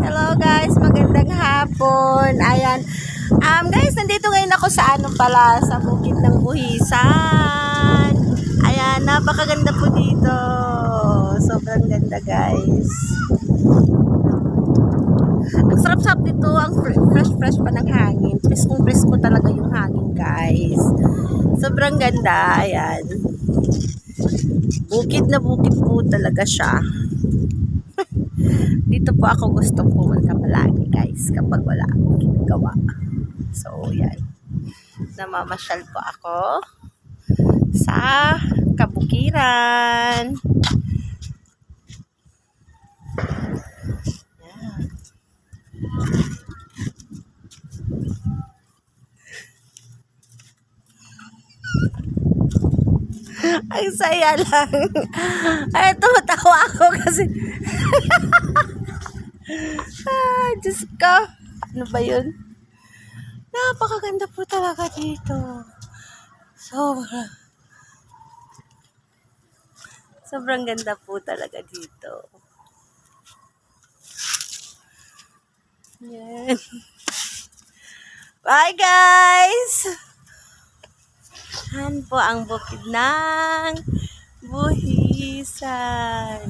Hello guys, magandang hapon. Ayan. Guys, nandito ngayon ako sa sa bukid ng Buhisan. Ayan, napakaganda po dito. Sobrang ganda guys. Ang sarap-sarap dito, ang fresh pa ng hangin. Presko talaga yung hangin guys. Sobrang ganda, ayan. Bukid na bukid po talaga siya. Dito po ako gustong pumunta palagi guys kapag wala akong ginagawa. So yan, namamasyal po ako sa kabukiran. Yan. Ang saya lang. Ay, tumatawa ako kasi Diyos ko. Ano ba yun? Napakaganda po talaga dito. Sobrang ganda po talaga dito. Yan. Bye guys! Yan po ang bukid ng Buhisan.